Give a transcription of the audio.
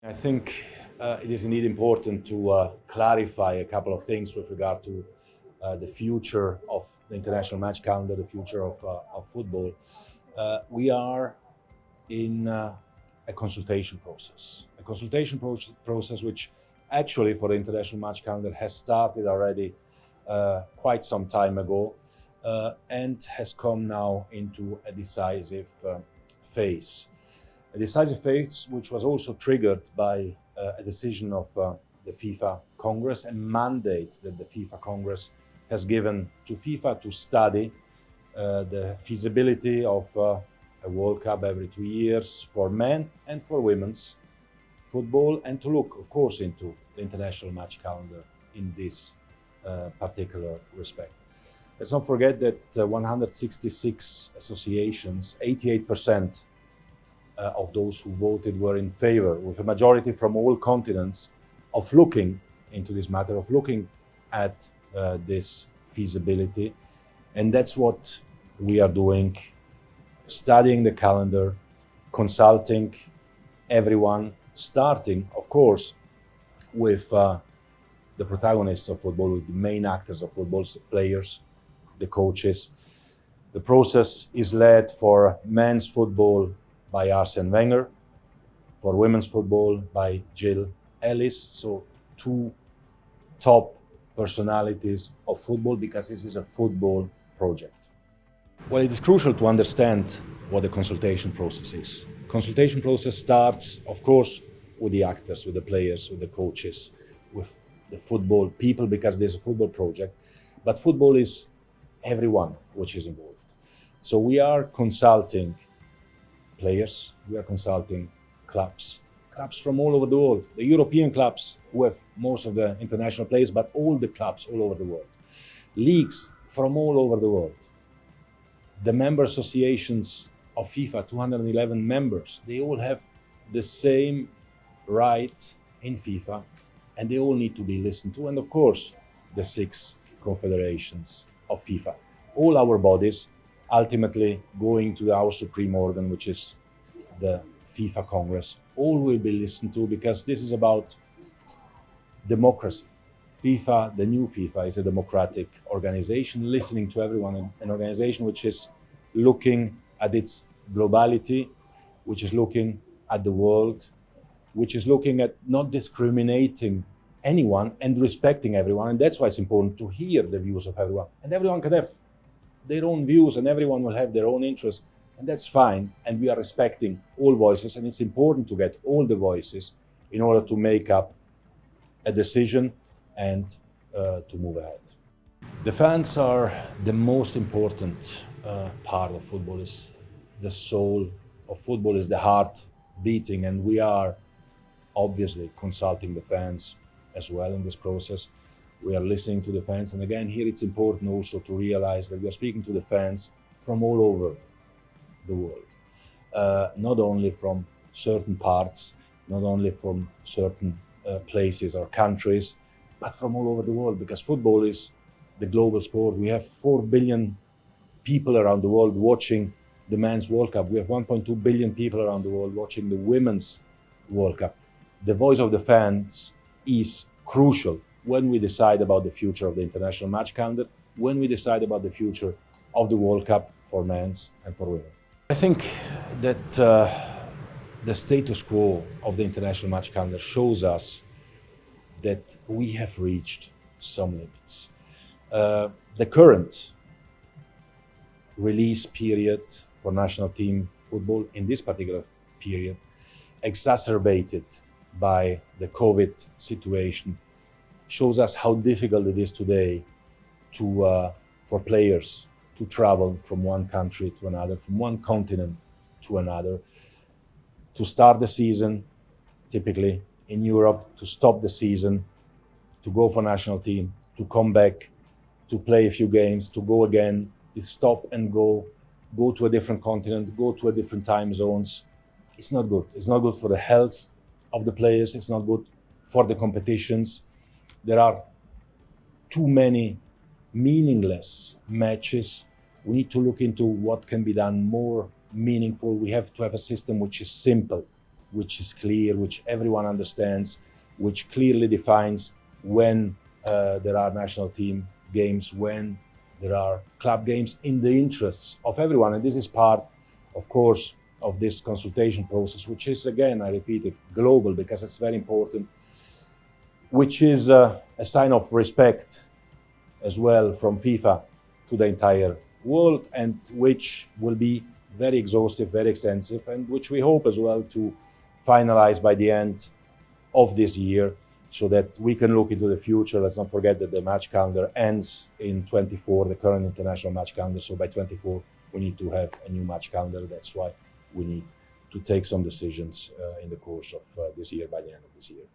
I think it is indeed important to clarify a couple of things with regard to the future of the international match calendar, the future of football. We are in a consultation process, process which actually for the international match calendar has started already quite some time ago and has come now into a decisive phase. A decisive phase which was also triggered by a decision of the FIFA Congress, a mandate that the FIFA Congress has given to FIFA to study the feasibility of a World Cup every 2 years for men and for women's football, and to look, of course, into the international match calendar in this particular respect. Let's not forget that 166 associations, 88% of those who voted were in favor, with a majority from all continents, of looking into this matter, of looking at this feasibility. And that's what we are doing, studying the calendar, consulting everyone, starting, of course, with the protagonists of football, with the main actors of football, the players, the coaches. The process is led for men's football by Arsene Wenger, for women's football by Jill Ellis. So two top personalities of football, because this is a football project. Well, it is crucial to understand what the consultation process is. Consultation process starts, of course, with the actors, with the players, with the coaches, with the football people, because there's a football project. But football is everyone which is involved. So we are consulting players, we are consulting clubs from all over the world, the European clubs who have most of the international players, but all the clubs all over the world, leagues from all over the world, the member associations of FIFA, 211 members, they all have the same right in FIFA, and they all need to be listened to. And of course, the 6 confederations of FIFA, all our bodies, ultimately going to our supreme organ, which is the FIFA Congress, all will be listened to, because this is about democracy. FIFA, the new FIFA, is a democratic organization, listening to everyone, an organization which is looking at its globality, which is looking at the world, which is looking at not discriminating anyone and respecting everyone. And that's why it's important to hear the views of everyone. And everyone can have their own views, and everyone will have their own interests, and that's fine. And we are respecting all voices, and it's important to get all the voices in order to make up a decision and to move ahead. The fans are the most important part of football. Is the soul of football, is the heart beating, and we are obviously consulting the fans as well in this process. We are listening to the fans, and again, here it's important also to realize that we are speaking to the fans from all over the world, not only from certain parts, not only from certain places or countries, but from all over the world, because football is the global sport. We have 4 billion people around the world watching the Men's World Cup. We have 1.2 billion people around the world watching the Women's World Cup. The voice of the fans is crucial when we decide about the future of the international match calendar, when we decide about the future of the World Cup for men's and for women. I think that the status quo of the international match calendar shows us that we have reached some limits. The current release period for national team football in this particular period, exacerbated by the COVID situation, shows us how difficult it is today for players to travel from one country to another, from one continent to another, to start the season, typically in Europe, to stop the season, to go for national team, to come back, to play a few games, to go again, to stop and go to a different continent, go to a different time zones. It's not good. It's not good for the health of the players. It's not good for the competitions. There are too many meaningless matches. We need to look into what can be done more meaningful. We have to have a system which is simple, which is clear, which everyone understands, which clearly defines when there are national team games, when there are club games, in the interests of everyone. And this is part, of course, of this consultation process, which is, again, I repeat it, global, because it's very important, which is a sign of respect as well from FIFA to the entire world, and which will be very exhaustive, very extensive, and which we hope as well to finalize by the end of this year, so that we can look into the future. Let's not forget that the match calendar ends in 24, the current international match calendar. So by 24, we need to have a new match calendar. That's why we need to take some decisions in the course of this year, by the end of this year.